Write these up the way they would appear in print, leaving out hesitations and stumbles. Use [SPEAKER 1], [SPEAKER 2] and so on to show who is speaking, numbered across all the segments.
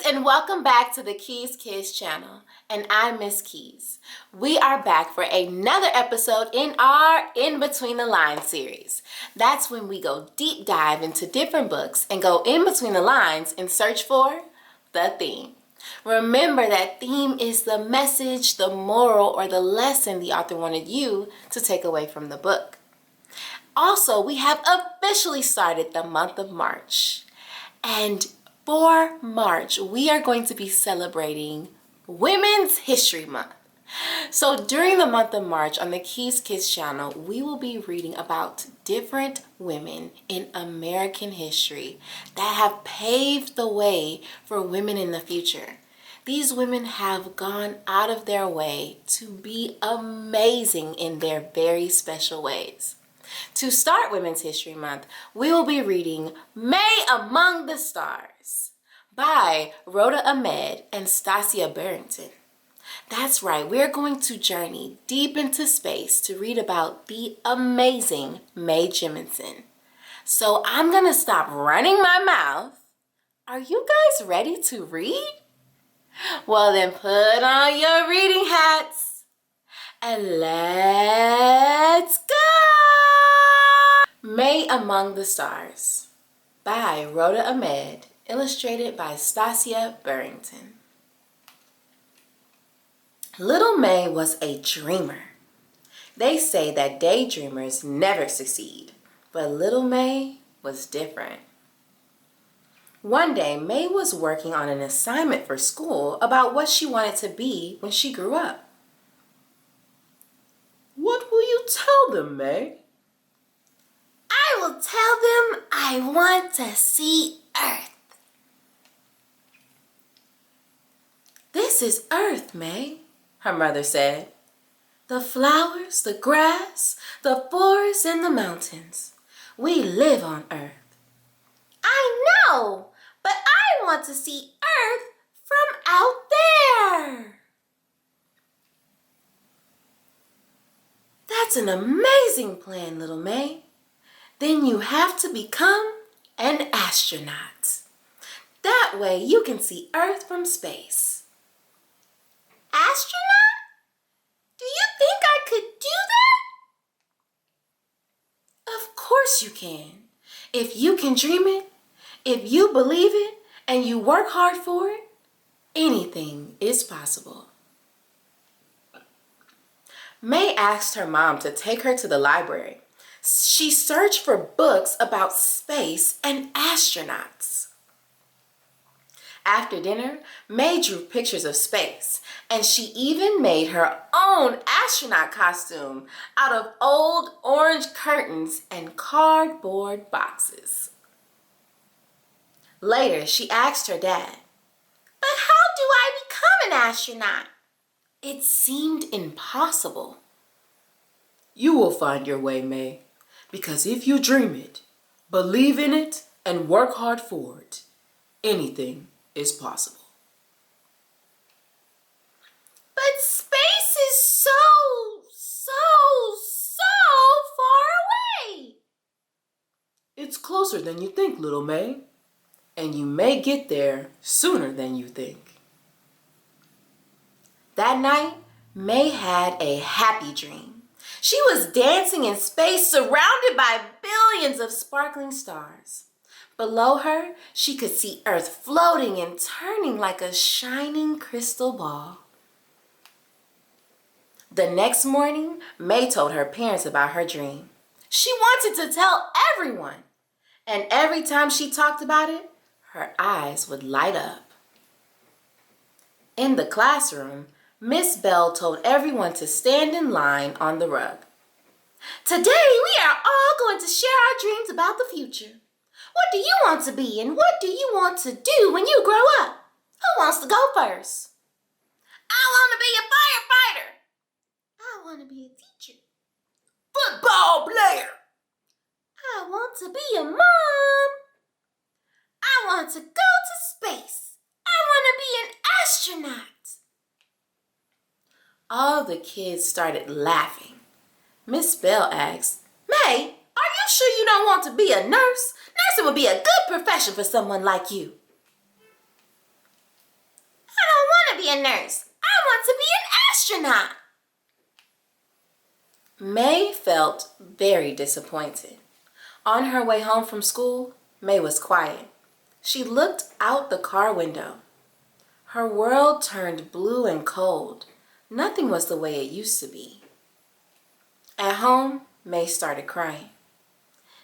[SPEAKER 1] and welcome back to the Keys Kids channel, and I'm Miss Keys. We are back for another episode in our In Between the Lines series. That's when we go deep dive into different books and go in between the lines and search for the theme. Remember that theme is the message, the moral, or the lesson the author wanted you to take away from the book. Also, we have officially started the month of March, and for March, we are going to be celebrating Women's History Month. So during the month of March on the Keys Kids channel, we will be reading about different women in American history that have paved the way for women in the future. These women have gone out of their way to be amazing in their very special ways. To start Women's History Month, we will be reading Mae Among the Stars by Roda Ahmed and Stasia Burrington. That's right, we're going to journey deep into space to read about the amazing Mae Jemison. So I'm going to stop running my mouth. Are you guys ready to read? Well then put on your reading hats and let's go! Mae Among the Stars by Roda Ahmed, illustrated by Stasia Burrington. Little Mae was a dreamer. They say that daydreamers never succeed, but Little Mae was different. One day, Mae was working on an assignment for school about what she wanted to be when she grew up. "What will you tell them, Mae?" "I will tell them I want to see Earth." "This is Earth, Mae," her mother said. "The flowers, the grass, the forests, and the mountains. We live on Earth." "I know, but I want to see Earth from out there." "That's an amazing plan, Little Mae. Then you have to become an astronaut. That way you can see Earth from space." "Astronaut? Do you think I could do that?" "Of course you can. If you can dream it, if you believe it, and you work hard for it, anything is possible." Mae asked her mom to take her to the library. She searched for books about space and astronauts. After dinner, Mae drew pictures of space, and she even made her own astronaut costume out of old orange curtains and cardboard boxes. Later, she asked her dad, "But how do I become an astronaut?" It seemed impossible. "You will find your way, Mae, because if you dream it, believe in it, and work hard for it, anything is possible." "But space is so far away." "It's closer than you think, Little Mae, and you may get there sooner than you think." That night, Mae had a happy dream. She was dancing in space, surrounded by billions of sparkling stars. Below her, she could see Earth floating and turning like a shining crystal ball. The next morning, Mae told her parents about her dream. She wanted to tell everyone, and every time she talked about it, her eyes would light up. In the classroom, Miss Bell told everyone to stand in line on the rug. "Today, we are all going to share our dreams about the future. What do you want to be, and what do you want to do when you grow up? Who wants to go first?" "I want to be a firefighter." "I want to be a teacher." "Football player." "I want to be a mom." "I want to go to space. I want to be an astronaut." All the kids started laughing. Miss Bell asked, "Mae, are you sure you don't want to be a nurse? Nursing would be a good profession for someone like you." be a nurse. I want to be an astronaut. Mae felt very disappointed. On her way home from school, Mae was quiet. She looked out the car window. Her world turned blue and cold. Nothing was the way it used to be. At home, Mae started crying.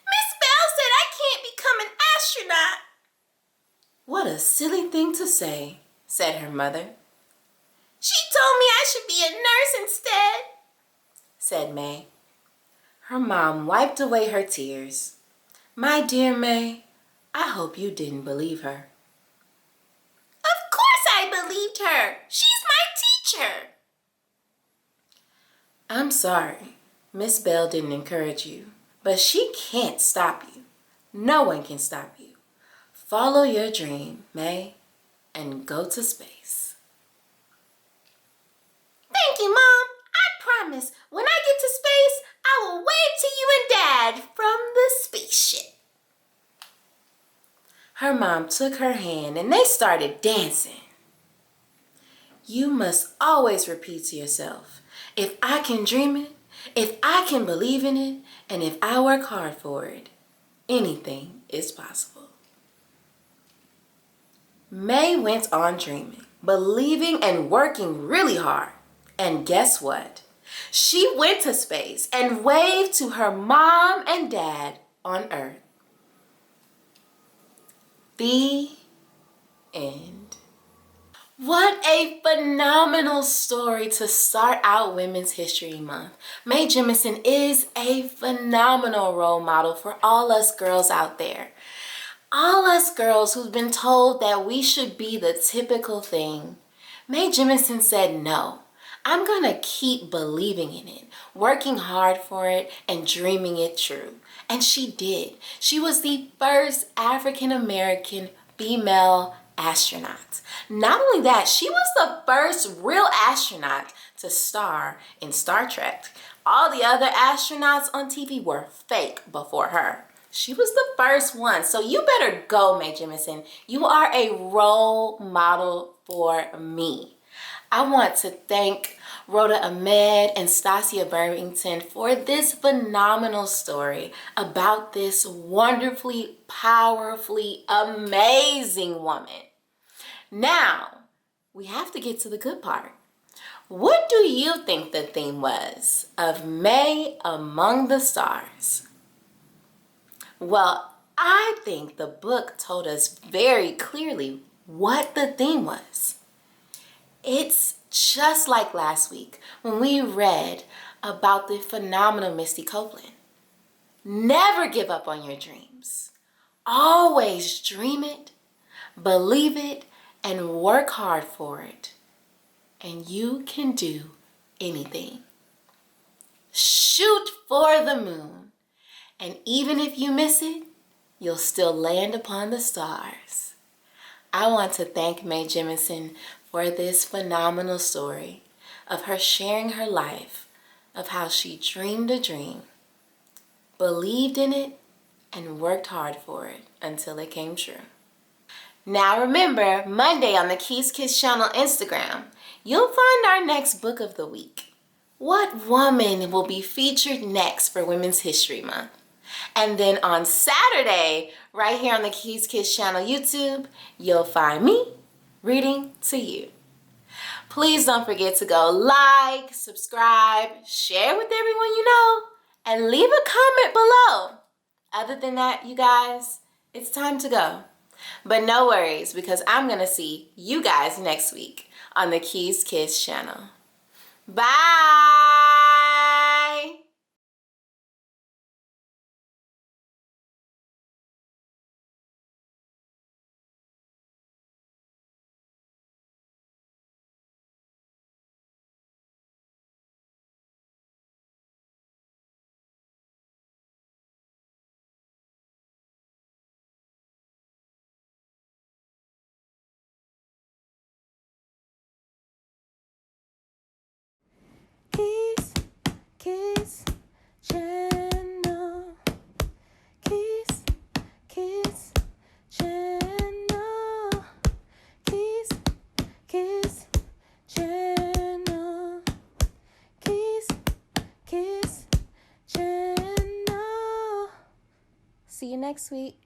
[SPEAKER 1] Miss Bell said I can't become an astronaut. What a silly thing to say, said her mother. She told me I should be a nurse instead, said Mae. Her mom wiped away her tears. My dear Mae, I hope you didn't believe her. Of course I believed her. She's my teacher. I'm sorry. Miss Bell didn't encourage you, but she can't stop you. No one can stop you. Follow your dream, Mae, and go to space. Thank you, Mom. I promise when I get to space, I will wave to you and Dad from the spaceship. Her mom took her hand and they started dancing. You must always repeat to yourself, if I can dream it, if I can believe in it, and if I work hard for it, anything is possible. Mae went on dreaming, believing and working really hard. And guess what? She went to space and waved to her mom and dad on Earth. The end. What a phenomenal story to start out Women's History Month. Mae Jemison is a phenomenal role model for all us girls out there. All us girls who've been told that we should be the typical thing. Mae Jemison said no. I'm gonna keep believing in it, working hard for it, and dreaming it true. And she did. She was the first African American female astronaut. Not only that, she was the first real astronaut to star in Star Trek. All the other astronauts on TV were fake before her. She was the first one. So you better go, Mae Jemison. You are a role model for me. I want to thank Roda Ahmed and Stasia Burrington for this phenomenal story about this wonderfully, powerfully, amazing woman. Now, we have to get to the good part. What do you think the theme was of Mae Among the Stars? Well, I think the book told us very clearly what the theme was. It's just like last week when we read about the phenomenal Misty Copeland. Never give up on your dreams. Always dream it, believe it, and work hard for it. And you can do anything. Shoot for the moon. And even if you miss it, you'll still land upon the stars. I want to thank Mae Jemison for this phenomenal story of her sharing her life, of how she dreamed a dream, believed in it, and worked hard for it until it came true. Now remember, Monday on the KeysKidsChannel Instagram, you'll find our next book of the week. What woman will be featured next for Women's History Month? And then on Saturday, right here on the KeysKidsChannel YouTube, you'll find me reading to you. Please don't forget to go like, subscribe, share with everyone you know, and leave a comment below. Other than that, you guys, it's time to go. But no worries, because I'm going to see you guys next week on the Keys Kids channel. Bye!
[SPEAKER 2] Keys.
[SPEAKER 1] see you next week.